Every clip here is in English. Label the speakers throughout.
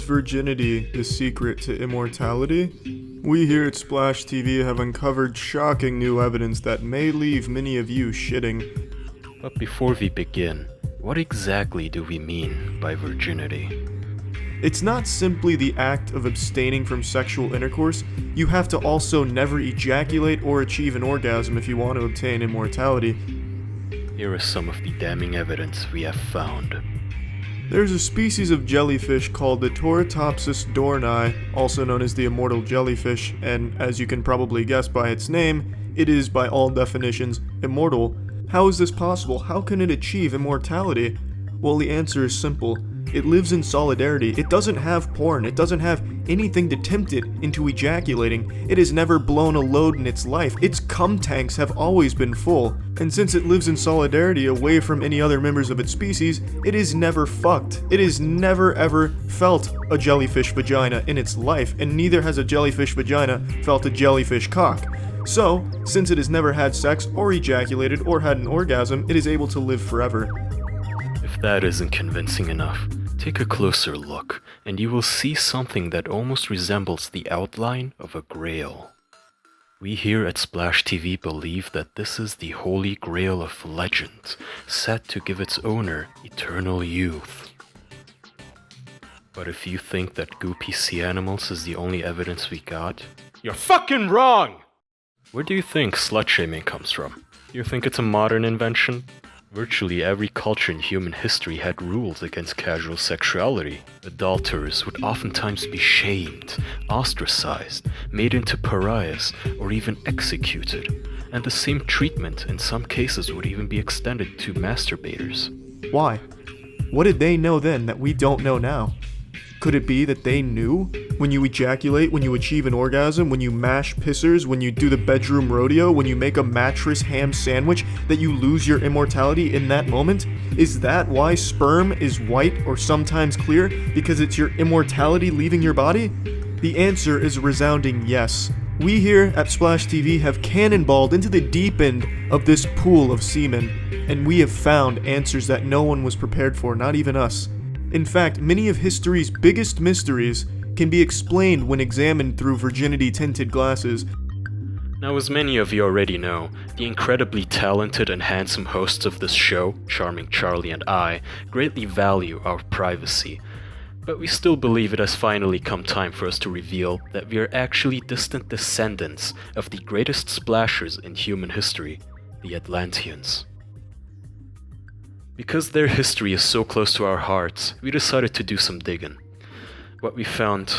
Speaker 1: virginity the secret to immortality? We here at Splash TV have uncovered shocking new evidence that may leave many of you shitting.
Speaker 2: But before we begin, what exactly do we mean by virginity?
Speaker 1: It's not simply the act of abstaining from sexual intercourse. You have to also never ejaculate or achieve an orgasm if you want to obtain immortality.
Speaker 2: Here is some of the damning evidence we have found.
Speaker 1: There's a species of jellyfish called the Tortopsis dohrnii, also known as the Immortal Jellyfish, and as you can probably guess by its name, it is by all definitions immortal. How is this possible? How can it achieve immortality? Well, the answer is simple. It lives in solidarity. It doesn't have porn. It doesn't have anything to tempt it into ejaculating. It has never blown a load in its life. Its cum tanks have always been full. And since it lives in solidarity away from any other members of its species, it is never fucked. It has never ever felt a jellyfish vagina in its life, and neither has a jellyfish vagina felt a jellyfish cock. So, since it has never had sex or ejaculated or had an orgasm, it is able to live forever.
Speaker 2: If that isn't convincing enough, take a closer look, and you will see something that almost resembles the outline of a grail. We here at Splash TV believe that this is the holy grail of legend, set to give its owner eternal youth. But if you think that goopy sea animals is the only evidence we got, you're fucking wrong! Where do you think slut-shaming comes from? You think it's a modern invention? Virtually every culture in human history had rules against casual sexuality. Adulterers would oftentimes be shamed, ostracized, made into pariahs, or even executed. And the same treatment in some cases would even be extended to masturbators.
Speaker 1: Why? What did they know then that we don't know now? Could it be that they knew? When you ejaculate, when you achieve an orgasm, when you mash pissers, when you do the bedroom rodeo, when you make a mattress ham sandwich, that you lose your immortality in that moment? Is that why sperm is white or sometimes clear? Because it's your immortality leaving your body? The answer is a resounding yes. We here at Splash TV have cannonballed into the deep end of this pool of semen, and we have found answers that no one was prepared for, not even us. In fact, many of history's biggest mysteries can be explained when examined through virginity-tinted glasses.
Speaker 2: Now, as many of you already know, the incredibly talented and handsome hosts of this show, Charming Charlie and I, greatly value our privacy. But we still believe it has finally come time for us to reveal that we are actually distant descendants of the greatest splashers in human history, the Atlanteans. Because their history is so close to our hearts, we decided to do some digging. What we found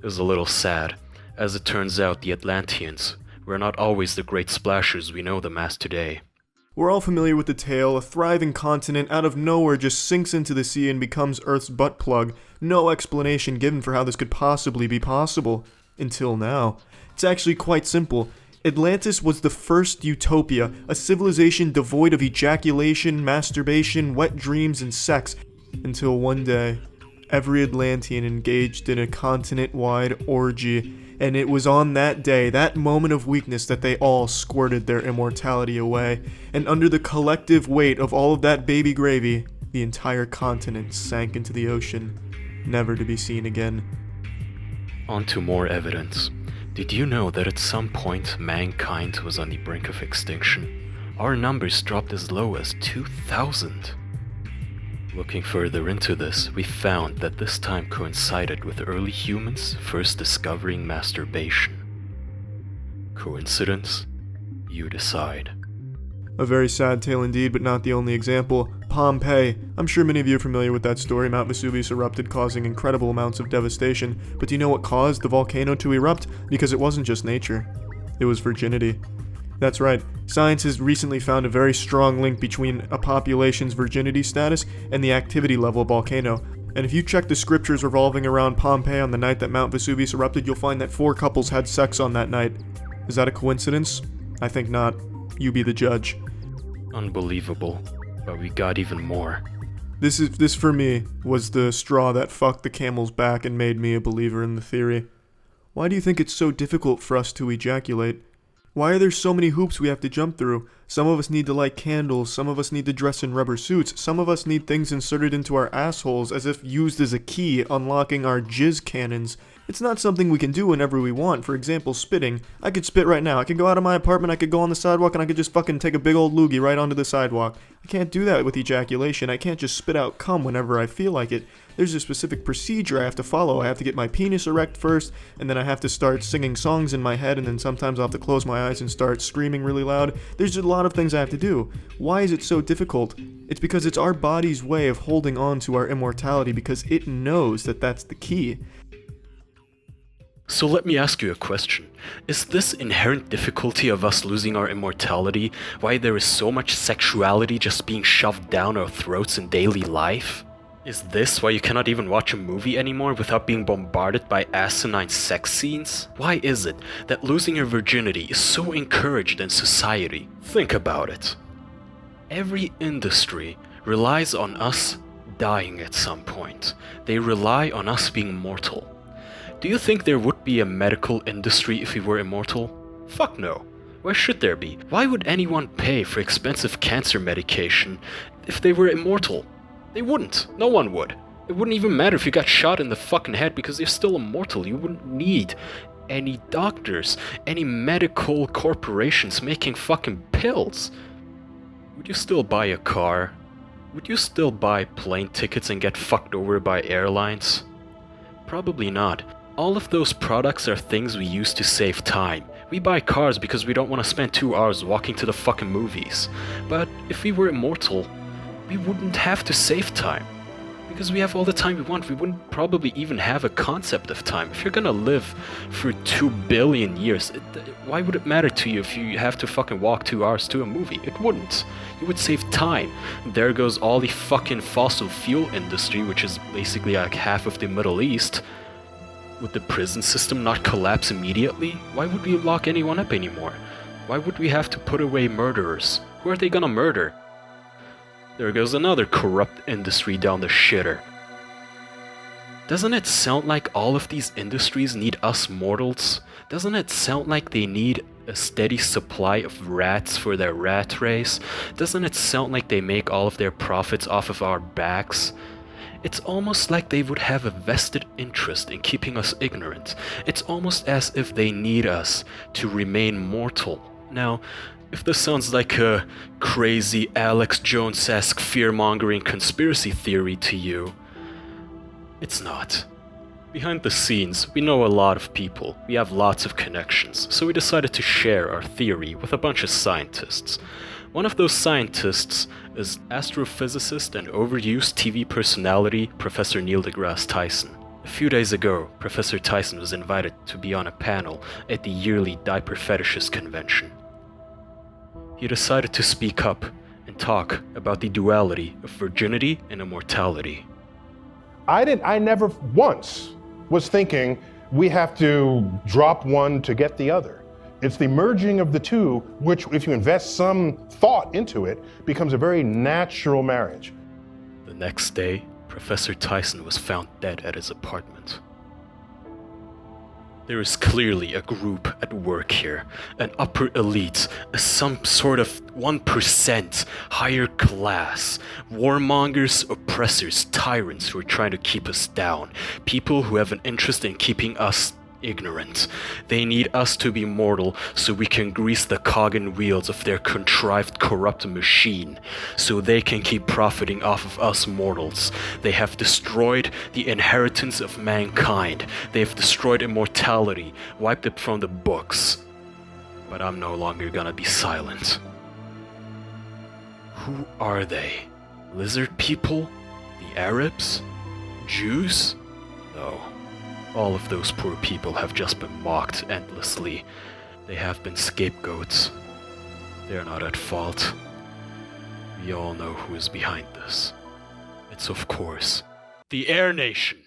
Speaker 2: is a little sad. As it turns out, the Atlanteans were not always the great splashers we know them as today.
Speaker 1: We're all familiar with the tale. A thriving continent out of nowhere just sinks into the sea and becomes Earth's butt plug. No explanation given for how this could possibly be possible. Until now. It's actually quite simple. Atlantis was the first utopia, a civilization devoid of ejaculation, masturbation, wet dreams, and sex, until one day, every Atlantean engaged in a continent-wide orgy, and it was on that day, that moment of weakness, that they all squirted their immortality away, and under the collective weight of all of that baby gravy, the entire continent sank into the ocean, never to be seen again.
Speaker 2: On to more evidence. Did you know that at some point mankind was on the brink of extinction? Our numbers dropped as low as 2,000. Looking further into this, we found that this time coincided with early humans first discovering masturbation. Coincidence? You decide.
Speaker 1: A very sad tale indeed, but not the only example. Pompeii. I'm sure many of you are familiar with that story. Mount Vesuvius erupted, causing incredible amounts of devastation. But do you know what caused the volcano to erupt? Because it wasn't just nature. It was virginity. That's right. Science has recently found a very strong link between a population's virginity status and the activity level of a volcano. And if you check the scriptures revolving around Pompeii on the night that Mount Vesuvius erupted, you'll find that 4 couples had sex on that night. Is that a coincidence? I think not. You be the judge.
Speaker 2: Unbelievable. But we got even more.
Speaker 1: This for me was the straw that fucked the camel's back and made me a believer in the theory. Why do you think it's so difficult for us to ejaculate? Why are there so many hoops we have to jump through? Some of us need to light candles, some of us need to dress in rubber suits, some of us need things inserted into our assholes as if used as a key, unlocking our jizz cannons. It's not something we can do whenever we want. For example, spitting. I could spit right now. I could go out of my apartment, I could go on the sidewalk, and I could just fucking take a big old loogie right onto the sidewalk. I can't do that with ejaculation. I can't just spit out cum whenever I feel like it. There's a specific procedure I have to follow. I have to get my penis erect first, and then I have to start singing songs in my head, and then sometimes I'll have to close my eyes and start screaming really loud. There's a lot of things I have to do. Why is it so difficult? It's because it's our body's way of holding on to our immortality, because it knows that that's the key.
Speaker 2: So let me ask you a question. Is this inherent difficulty of us losing our immortality why there is so much sexuality just being shoved down our throats in daily life? Is this why you cannot even watch a movie anymore without being bombarded by asinine sex scenes? Why is it that losing your virginity is so encouraged in society? Think about it. Every industry relies on us dying at some point. They rely on us being mortal. Do you think there would be a medical industry if we were immortal? Fuck no. Why should there be? Why would anyone pay for expensive cancer medication if they were immortal? They wouldn't. No one would. It wouldn't even matter if you got shot in the fucking head because you're still immortal. You wouldn't need any doctors, any medical corporations making fucking pills. Would you still buy a car? Would you still buy plane tickets and get fucked over by airlines? Probably not. All of those products are things we use to save time. We buy cars because we don't want to spend 2 hours walking to the fucking movies. But if we were immortal, we wouldn't have to save time. Because we have all the time we want, we wouldn't probably even have a concept of time. If you're gonna live for 2 billion years, why would it matter to you if you have to fucking walk 2 hours to a movie? It wouldn't. You would save time. There goes all the fucking fossil fuel industry, which is basically like half of the Middle East. Would the prison system not collapse immediately? Why would we lock anyone up anymore? Why would we have to put away murderers? Who are they gonna murder? There goes another corrupt industry down the shitter. Doesn't it sound like all of these industries need us mortals? Doesn't it sound like they need a steady supply of rats for their rat race? Doesn't it sound like they make all of their profits off of our backs? It's almost like they would have a vested interest in keeping us ignorant. It's almost as if they need us to remain mortal. Now, if this sounds like a crazy Alex Jones-esque fear-mongering conspiracy theory to you, it's not. Behind the scenes, we know a lot of people, we have lots of connections, so we decided to share our theory with a bunch of scientists. One of those scientists is astrophysicist and overused TV personality Professor Neil deGrasse Tyson. A few days ago, Professor Tyson was invited to be on a panel at the yearly Diaper Fetishist convention. He decided to speak up and talk about the duality of virginity and immortality.
Speaker 3: I never once was thinking we have to drop one to get the other. It's the merging of the two, which, if you invest some thought into it, becomes a very natural marriage.
Speaker 2: The next day, Professor Tyson was found dead at his apartment. There is clearly a group at work here, an upper elite, some sort of 1% higher class, warmongers, oppressors, tyrants who are trying to keep us down, people who have an interest in keeping us ignorant. They need us to be mortal so we can grease the cog and wheels of their contrived corrupt machine, so they can keep profiting off of us mortals. They have destroyed the inheritance of mankind. They have destroyed immortality, wiped it from the books. But I'm no longer gonna be silent. Who are they? Lizard people? The Arabs? Jews? No. All of those poor people have just been mocked endlessly. They have been scapegoats. They're not at fault. We all know who is behind this. It's of course the Air Nation.